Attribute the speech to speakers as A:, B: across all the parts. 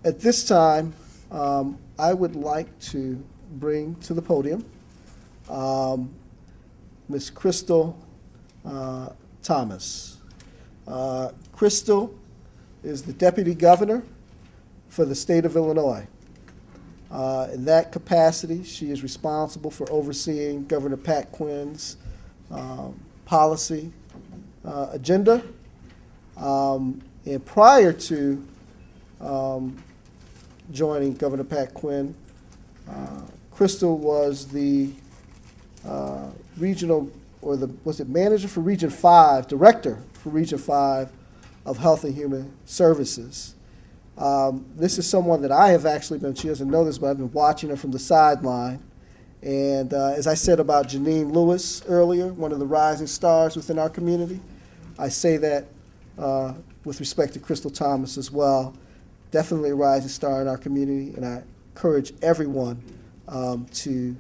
A: At this time, I would like to bring to the podium Ms. Cristal Thomas. Cristal is the Deputy Governor for the state of Illinois. In that capacity, she is responsible for overseeing Governor Pat Quinn's policy agenda. And prior to joining Governor Pat Quinn, Cristal was the regional, or was it manager for Region 5, director for Region 5 of Health and Human Services. This is someone that I have actually been, she doesn't know this, but I've been watching her from the sideline. And as I said about Janine Lewis earlier, one of the rising stars within our community, I say that with respect to Cristal Thomas as well. Definitely a rising star in our community, and I encourage everyone to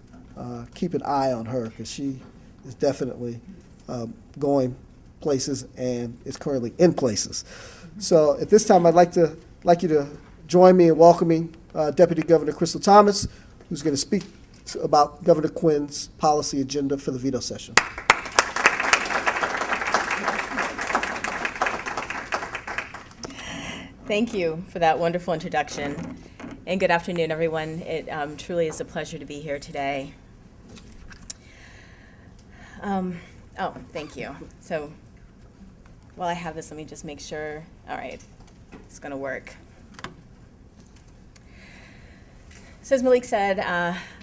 A: keep an eye on her, because she is definitely going places and is currently in places. So at this time, I'd like you to join me in welcoming Deputy Governor Cristal Thomas, who's going to speak about Governor Quinn's policy agenda for the veto session.
B: Thank you for that wonderful introduction. And good afternoon, everyone. It truly is a pleasure to be here today. Oh, thank you. So while I have this, let me just make sure. All right, it's going to work. So as Malik said,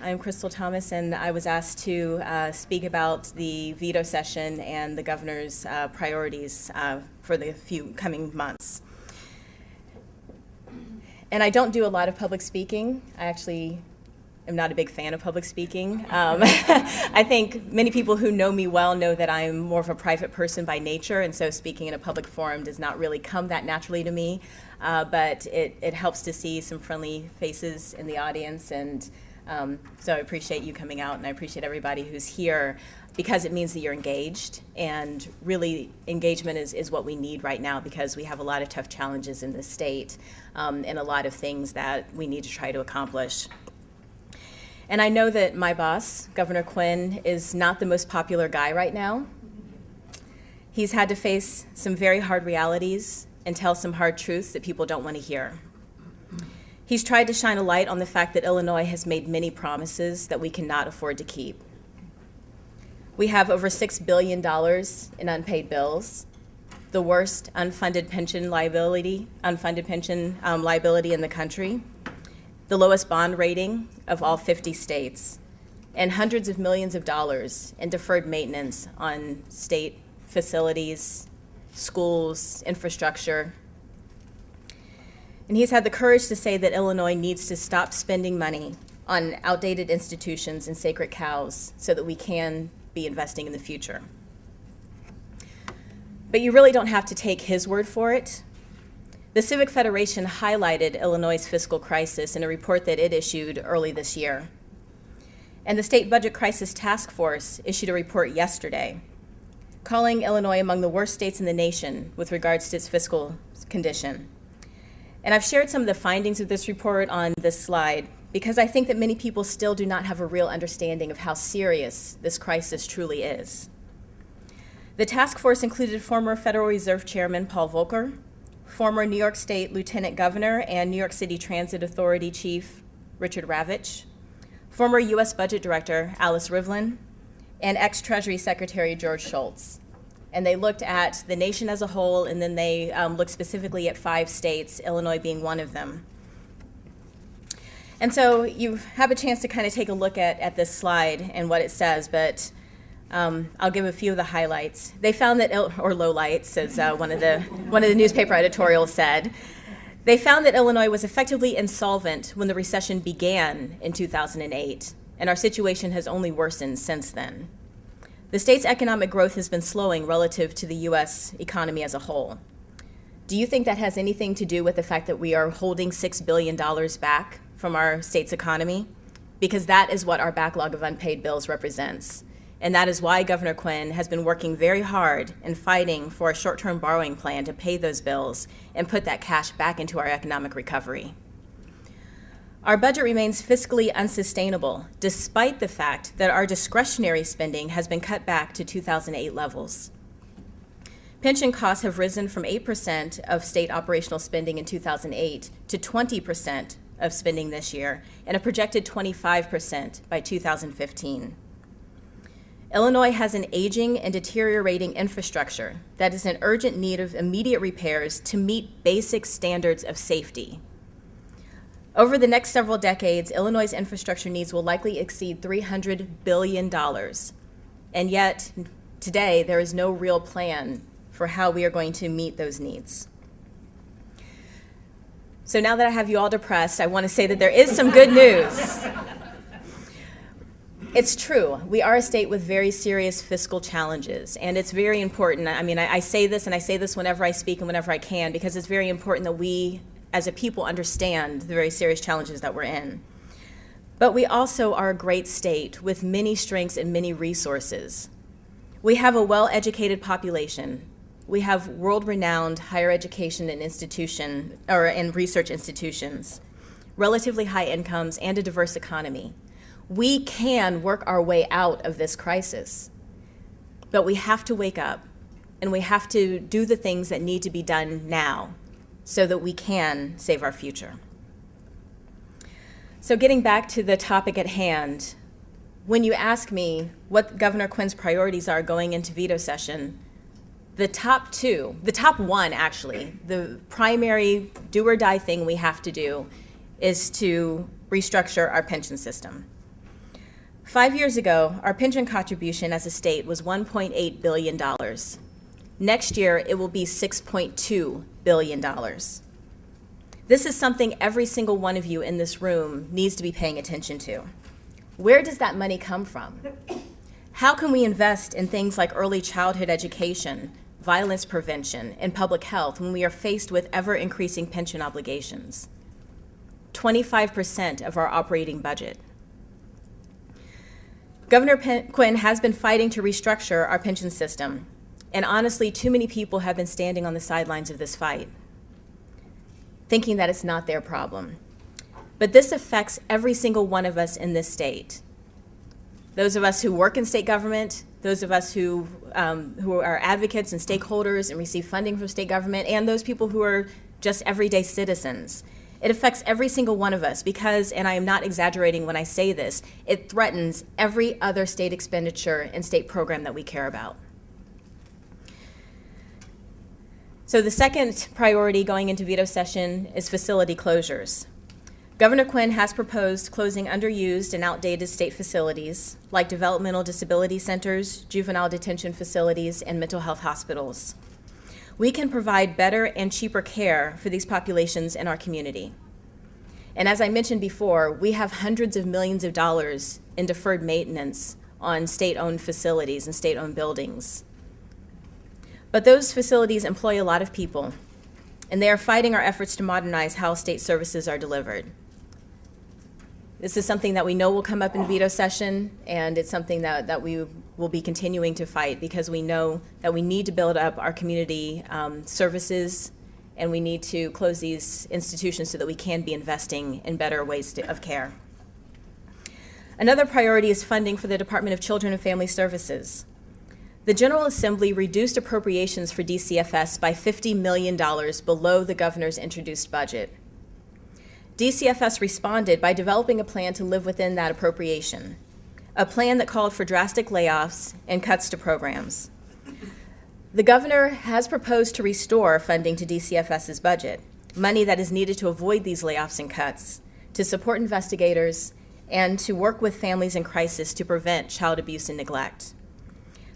B: I'm Cristal Thomas, and I was asked to speak about the veto session and the governor's priorities for the few coming months. And I don't do a lot of public speaking. I actually am not a big fan of public speaking. I think many people who know me well know that I'm more of a private person by nature, and so speaking in a public forum does not really come that naturally to me. But it helps to see some friendly faces in the audience, and so I appreciate you coming out, and I appreciate everybody who's here, because it means that you're engaged, and really engagement is what we need right now, because we have a lot of tough challenges in this state, and a lot of things that we need to try to accomplish. And I know that my boss, Governor Quinn, is not the most popular guy right now. He's had to face some very hard realities and tell some hard truths that people don't want to hear. He's tried to shine a light on the fact that Illinois has made many promises that we cannot afford to keep. We have over $6 billion in unpaid bills, the worst unfunded pension liability in the country, the lowest bond rating of all 50 states, and hundreds of millions of dollars in deferred maintenance on state facilities, schools, infrastructure. And he's had the courage to say that Illinois needs to stop spending money on outdated institutions and sacred cows so that we can be investing in the future. But you really don't have to take his word for it. The Civic Federation highlighted Illinois' fiscal crisis in a report that it issued early this year. And the State Budget Crisis Task Force issued a report yesterday, calling Illinois among the worst states in the nation with regards to its fiscal condition. And I've shared some of the findings of this report on this slide because I think that many people still do not have a real understanding of how serious this crisis truly is. The task force included former Federal Reserve Chairman Paul Volcker, former New York State Lieutenant Governor and New York City Transit Authority Chief Richard Ravitch, former U.S. Budget Director Alice Rivlin, and ex-Treasury Secretary George Shultz. And they looked at the nation as a whole, and then they looked specifically at 5 states, Illinois being one of them. And so you have a chance to kind of take a look at this slide and what it says, but I'll give a few of the highlights. They found that, or lowlights, as one of the newspaper editorials said. They found that Illinois was effectively insolvent when the recession began in 2008, and our situation has only worsened since then. The state's economic growth has been slowing relative to the U.S. economy as a whole. Do you think that has anything to do with the fact that we are holding $6 billion back from our state's economy? Because that is what our backlog of unpaid bills represents. And that is why Governor Quinn has been working very hard and fighting for a short-term borrowing plan to pay those bills and put that cash back into our economic recovery. Our budget remains fiscally unsustainable, despite the fact that our discretionary spending has been cut back to 2008 levels. Pension costs have risen from 8% of state operational spending in 2008 to 20% of spending this year, and a projected 25% by 2015. Illinois has an aging and deteriorating infrastructure that is in urgent need of immediate repairs to meet basic standards of safety. Over the next several decades, Illinois' infrastructure needs will likely exceed $300 billion. And yet, today, there is no real plan for how we are going to meet those needs. So now that I have you all depressed, I want to say that there is some good news. It's true. We are a state with very serious fiscal challenges, and it's very important. I mean, I say this, and I say this whenever I speak and whenever I can, because it's very important that we, as a people, understand the very serious challenges that we're in. But we also are a great state with many strengths and many resources. We have a well-educated population. We have world-renowned higher education and research institutions, relatively high incomes, and a diverse economy. We can work our way out of this crisis, but we have to wake up, and we have to do the things that need to be done now so that we can save our future. So getting back to the topic at hand, when you ask me what Governor Quinn's priorities are going into veto session, the top one actually, the primary do or die thing we have to do is to restructure our pension system. 5 years ago, our pension contribution as a state was $1.8 billion. Next year, it will be $6.2 billion. This is something every single one of you in this room needs to be paying attention to. Where does that money come from? How can we invest in things like early childhood education, violence prevention, and public health when we are faced with ever-increasing pension obligations? 25% of our operating budget. Governor Quinn has been fighting to restructure our pension system, and honestly, too many people have been standing on the sidelines of this fight, thinking that it's not their problem. But this affects every single one of us in this state. Those of us who work in state government, those of us who are advocates and stakeholders and receive funding from state government, and those people who are just everyday citizens. It affects every single one of us because, and I am not exaggerating when I say this, it threatens every other state expenditure and state program that we care about. So the second priority going into veto session is facility closures. Governor Quinn has proposed closing underused and outdated state facilities like developmental disability centers, juvenile detention facilities, and mental health hospitals. We can provide better and cheaper care for these populations in our community. And as I mentioned before, we have hundreds of millions of dollars in deferred maintenance on state-owned facilities and state-owned buildings. But those facilities employ a lot of people, and they are fighting our efforts to modernize how state services are delivered. This is something that we know will come up in veto session, and it's something that we will be continuing to fight because we know that we need to build up our community services, and we need to close these institutions so that we can be investing in better ways of care. Another priority is funding for the Department of Children and Family Services. The General Assembly reduced appropriations for DCFS by $50 million below the governor's introduced budget. DCFS responded by developing a plan to live within that appropriation, a plan that called for drastic layoffs and cuts to programs. The governor has proposed to restore funding to DCFS's budget, money that is needed to avoid these layoffs and cuts, to support investigators, and to work with families in crisis to prevent child abuse and neglect.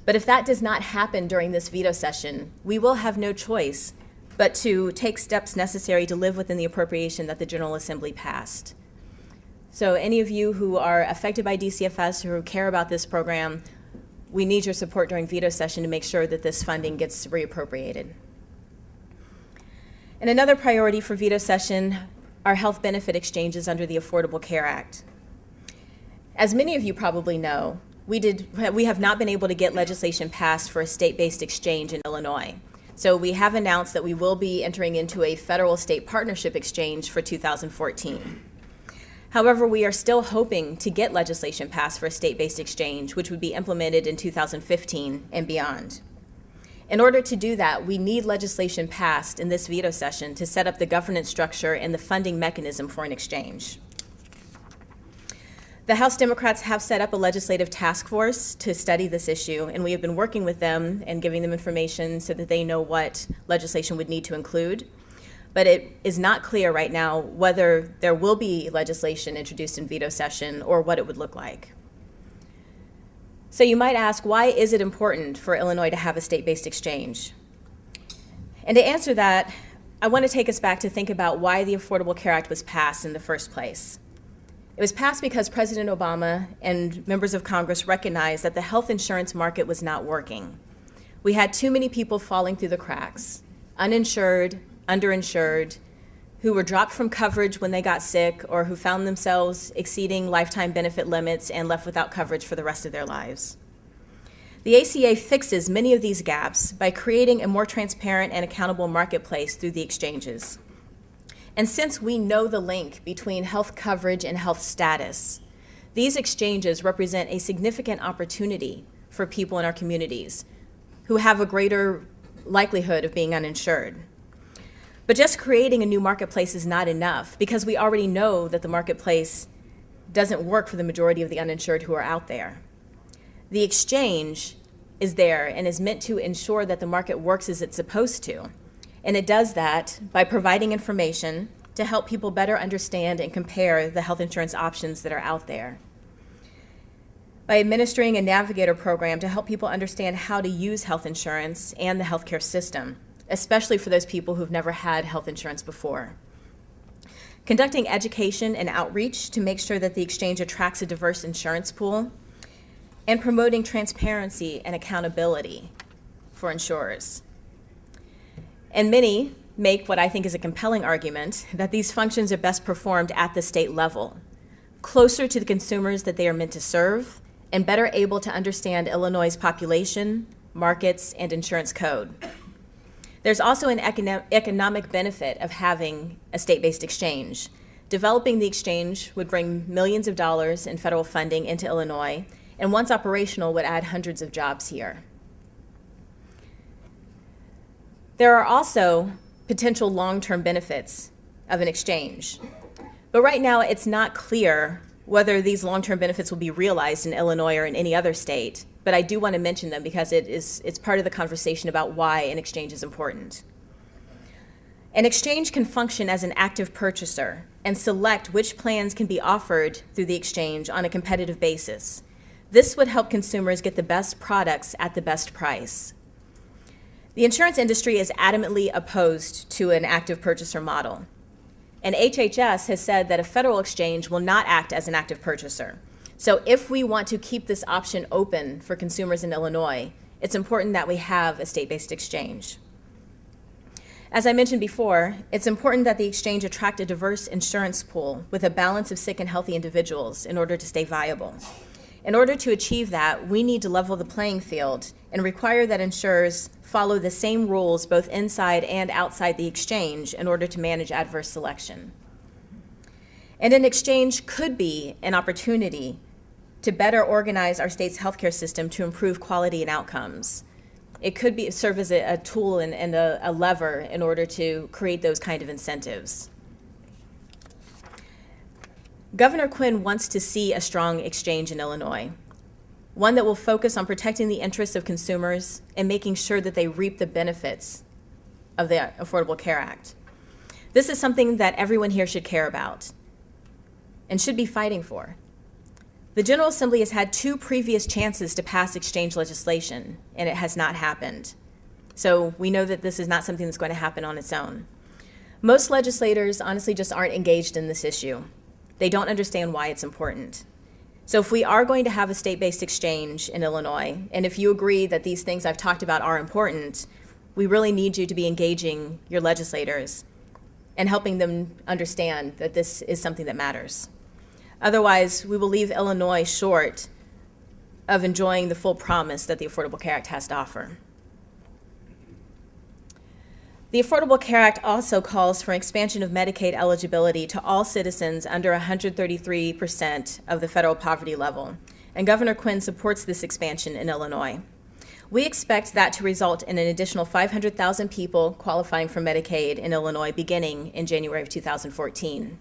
B: But if that does not happen during this veto session, we will have no choice but to take steps necessary to live within the appropriation that the General Assembly passed. So any of you who are affected by DCFS or who care about this program, we need your support during veto session to make sure that this funding gets reappropriated. And another priority for veto session are health benefit exchanges under the Affordable Care Act. As many of you probably know, we have not been able to get legislation passed for a state-based exchange in Illinois. So we have announced that we will be entering into a federal-state partnership exchange for 2014. However, we are still hoping to get legislation passed for a state-based exchange, which would be implemented in 2015 and beyond. In order to do that, we need legislation passed in this veto session to set up the governance structure and the funding mechanism for an exchange. The House Democrats have set up a legislative task force to study this issue, and we have been working with them and giving them information so that they know what legislation would need to include. But it is not clear right now whether there will be legislation introduced in veto session or what it would look like. So you might ask, why is it important for Illinois to have a state-based exchange? And to answer that, I want to take us back to think about why the Affordable Care Act was passed in the first place. It was passed because President Obama and members of Congress recognized that the health insurance market was not working. We had too many people falling through the cracks, uninsured, underinsured, who were dropped from coverage when they got sick or who found themselves exceeding lifetime benefit limits and left without coverage for the rest of their lives. The ACA fixes many of these gaps by creating a more transparent and accountable marketplace through the exchanges. And since we know the link between health coverage and health status, these exchanges represent a significant opportunity for people in our communities who have a greater likelihood of being uninsured. But just creating a new marketplace is not enough because we already know that the marketplace doesn't work for the majority of the uninsured who are out there. The exchange is there and is meant to ensure that the market works as it's supposed to. And it does that by providing information to help people better understand and compare the health insurance options that are out there. By administering a navigator program to help people understand how to use health insurance and the healthcare system, especially for those people who've never had health insurance before. Conducting education and outreach to make sure that the exchange attracts a diverse insurance pool, and promoting transparency and accountability for insurers. And many make what I think is a compelling argument that these functions are best performed at the state level, closer to the consumers that they are meant to serve, and better able to understand Illinois' population, markets, and insurance code. There's also an economic benefit of having a state-based exchange. Developing the exchange would bring millions of dollars in federal funding into Illinois, and once operational would add hundreds of jobs here. There are also potential long-term benefits of an exchange. But right now, it's not clear whether these long-term benefits will be realized in Illinois or in any other state, but I do want to mention them because it's part of the conversation about why an exchange is important. An exchange can function as an active purchaser and select which plans can be offered through the exchange on a competitive basis. This would help consumers get the best products at the best price. The insurance industry is adamantly opposed to an active purchaser model. And HHS has said that a federal exchange will not act as an active purchaser. So if we want to keep this option open for consumers in Illinois, it's important that we have a state-based exchange. As I mentioned before, it's important that the exchange attract a diverse insurance pool with a balance of sick and healthy individuals in order to stay viable. In order to achieve that, we need to level the playing field and require that insurers follow the same rules both inside and outside the exchange in order to manage adverse selection. And an exchange could be an opportunity to better organize our state's healthcare system to improve quality and outcomes. It could serve as a tool and a lever in order to create those kind of incentives. Governor Quinn wants to see a strong exchange in Illinois, one that will focus on protecting the interests of consumers and making sure that they reap the benefits of the Affordable Care Act. This is something that everyone here should care about and should be fighting for. The General Assembly has had 2 previous chances to pass exchange legislation, and it has not happened. So we know that this is not something that's going to happen on its own. Most legislators honestly just aren't engaged in this issue. They don't understand why it's important. So if we are going to have a state-based exchange in Illinois, and if you agree that these things I've talked about are important, we really need you to be engaging your legislators and helping them understand that this is something that matters. Otherwise, we will leave Illinois short of enjoying the full promise that the Affordable Care Act has to offer. The Affordable Care Act also calls for an expansion of Medicaid eligibility to all citizens under 133% of the federal poverty level, and Governor Quinn supports this expansion in Illinois. We expect that to result in an additional 500,000 people qualifying for Medicaid in Illinois beginning in January of 2014.